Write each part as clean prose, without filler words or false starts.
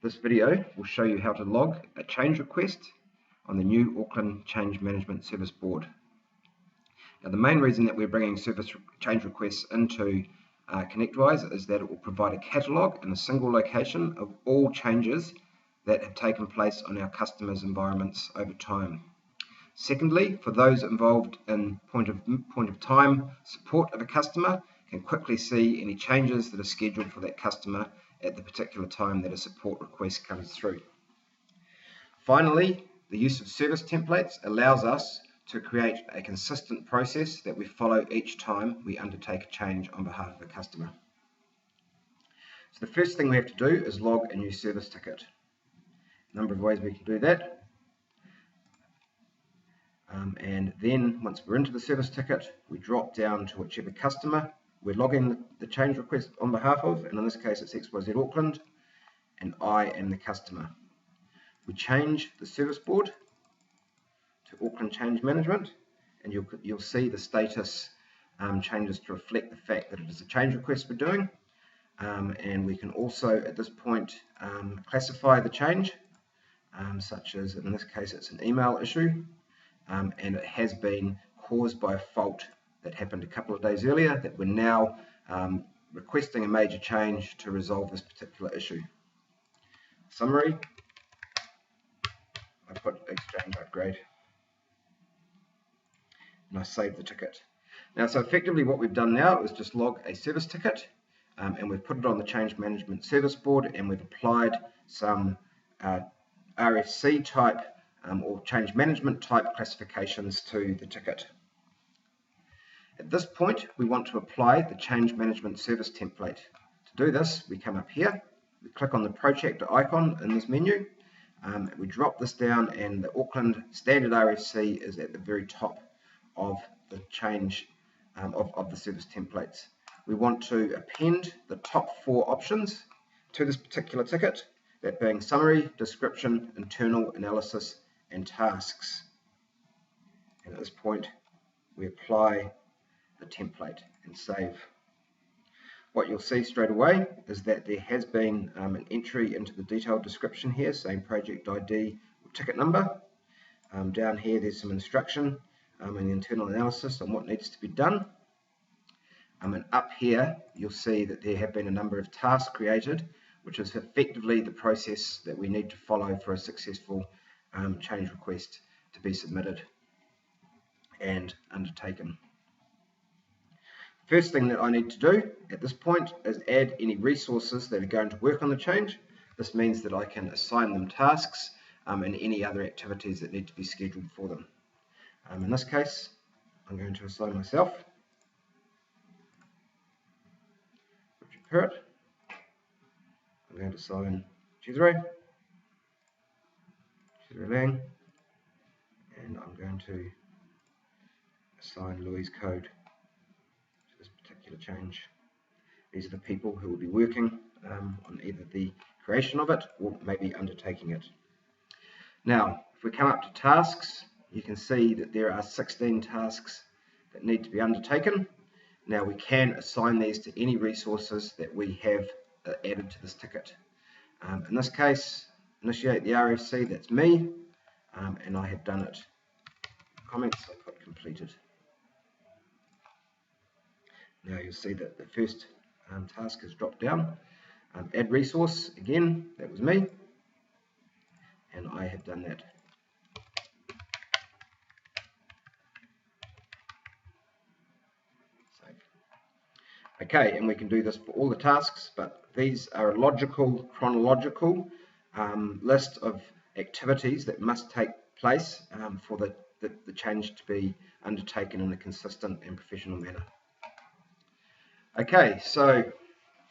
This video will show you how to log a change request on the new Auckland Change Management Service Board. Now, the main reason that we're bringing service change requests into Connectwise is that it will provide a catalogue in a single location of all changes that have taken place on our customers' environments over time. Secondly, for those involved in point of time support of a customer, can quickly see any changes that are scheduled for that customer at the particular time that a support request comes through. Finally, the use of service templates allows us to create a consistent process that we follow each time we undertake a change on behalf of a customer. So the first thing we have to do is log a new service ticket. A number of ways we can do that. And then once we're into the service ticket, we drop down to whichever customer we're logging the change request on behalf of, and in this case it's XYZ Auckland, and I am the customer. We change the service board to Auckland Change Management, and you'll see the status changes to reflect the fact that it is a change request we're doing, and we can also at this point classify the change, such as in this case it's an email issue, and it has been caused by a fault that happened a couple of days earlier that we're now requesting a major change to resolve this particular issue. Summary, I put exchange upgrade and I save the ticket. Now, so effectively what we've done now is just log a service ticket and we've put it on the change management service board, and we've applied some RFC type or change management type classifications to the ticket. At this point, we want to apply the change management service template. To do this, we come up here, we click on the project icon in this menu, we drop this down, and the Auckland standard RFC is at the very top of the change of the service templates. We want to append the top 4 options to this particular ticket, that being summary, description, internal analysis, and tasks. And at this point, we apply the template and save. What you'll see straight away is that there has been an entry into the detailed description here saying project ID or ticket number. Down here there's some instruction in the internal analysis on what needs to be done. And up here you'll see that there have been a number of tasks created, which is effectively the process that we need to follow for a successful change request to be submitted and undertaken. First thing that I need to do at this point is add any resources that are going to work on the change. This means that I can assign them tasks and any other activities that need to be scheduled for them. In this case, I'm going to assign myself Richard Perrott. I'm going to assign Cesare Lang, and I'm going to assign Louise Code. Change. These are the people who will be working on either the creation of it or maybe undertaking it. Now, if we come up to tasks, you can see that there are 16 tasks that need to be undertaken. Now, we can assign these to any resources that we have added to this ticket. In this case, initiate the RFC, that's me, and I have done it. Comments, I put completed. Now you'll see that the first task is dropped down. Add resource, again, that was me, and I have done that. Save. Okay, and we can do this for all the tasks, but these are a logical, chronological list of activities that must take place for the change to be undertaken in a consistent and professional manner. Okay, so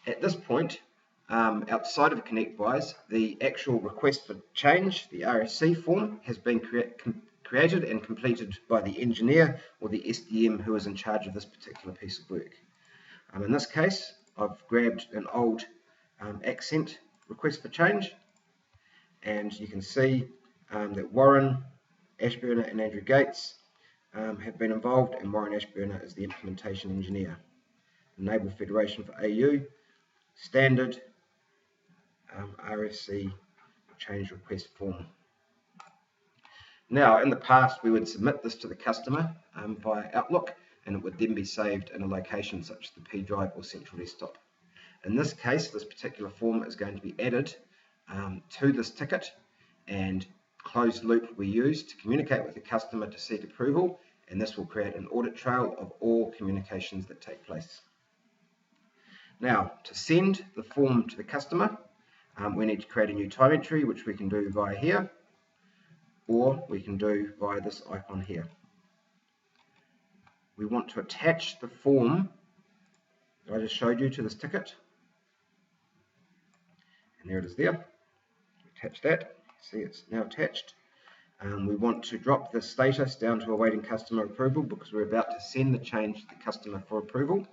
at this point, outside of Connectwise, the actual request for change, the RFC form, has been created and completed by the engineer or the SDM who is in charge of this particular piece of work. In this case, I've grabbed an old accent request for change, and you can see that Warren Ashburner and Andrew Gates have been involved, and Warren Ashburner is the implementation engineer. Enable Federation for AU, standard RFC change request form. Now, in the past, we would submit this to the customer via Outlook, and it would then be saved in a location such as the P drive or central desktop. In this case, this particular form is going to be added to this ticket, and closed loop we use to communicate with the customer to seek approval, and this will create an audit trail of all communications that take place. Now, to send the form to the customer, we need to create a new time entry, which we can do via here, or we can do via this icon here. We want to attach the form that I just showed you to this ticket, and there it is there. Attach that. See, it's now attached. We want to drop the status down to awaiting customer approval because we're about to send the change to the customer for approval.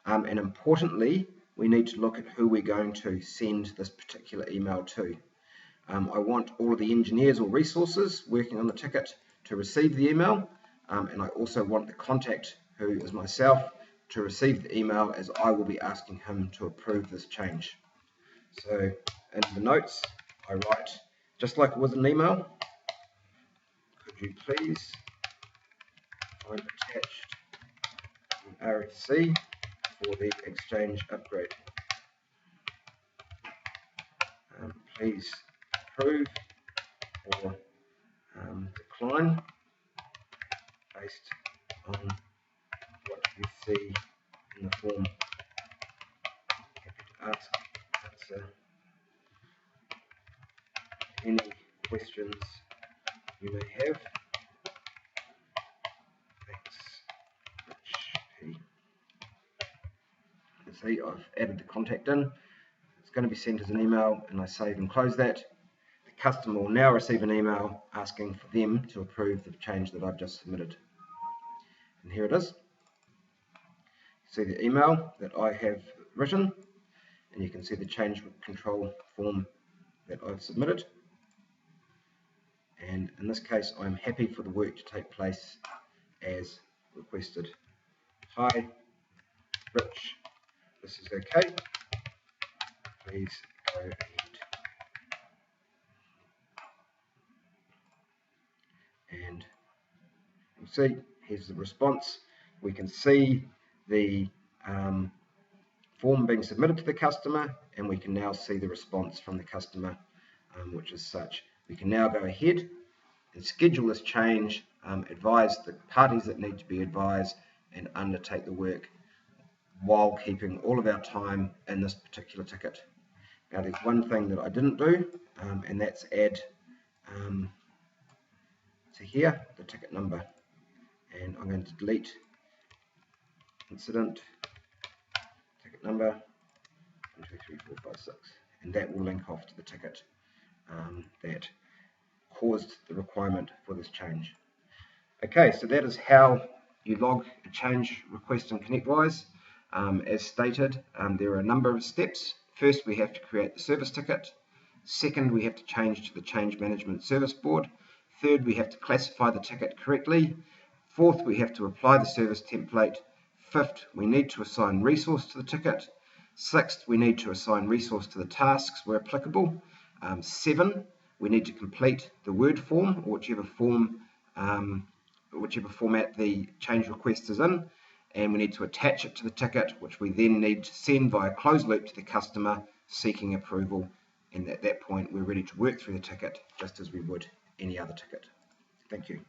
And importantly, we need to look at who we're going to send this particular email to. I want all of the engineers or resources working on the ticket to receive the email, and I also want the contact, who is myself, to receive the email, as I will be asking him to approve this change. So in the notes, I write, just like it was an email, could you please find attached an RFC for the exchange upgrade. Please approve or decline based on what you see in the form. Happy to answer any questions you may have. Thanks, Rich P. You see, I've added the contact in. It's going to be sent as an email, and I save and close that. The customer will now receive an email asking for them to approve the change that I've just submitted. And here it is. See the email that I have written, and you can see the change control form that I've submitted. And in this case, I'm happy for the work to take place as requested. Hi, Rich, this is okay. Please go ahead. And you'll see, here's the response. We can see the form being submitted to the customer, and we can now see the response from the customer, which is such. We can now go ahead and schedule this change, advise the parties that need to be advised, and undertake the work while keeping all of our time in this particular ticket. Now, there's one thing that I didn't do, and that's add to here the ticket number. And I'm going to delete incident ticket number 1, 2, 3, 4, 5, 6, and that will link off to the ticket that caused the requirement for this change. Okay, so that is how you log a change request in Connectwise. As stated, there are a number of steps. First, we have to create the service ticket. Second, we have to change to the change management service board. Third, we have to classify the ticket correctly. Fourth, we have to apply the service template. Fifth, we need to assign resource to the ticket. Sixth, we need to assign resource to the tasks where applicable. 7, we need to complete the Word form, or whichever format the change request is in, and we need to attach it to the ticket, which we then need to send via closed loop to the customer seeking approval, and at that point we're ready to work through the ticket just as we would any other ticket. Thank you.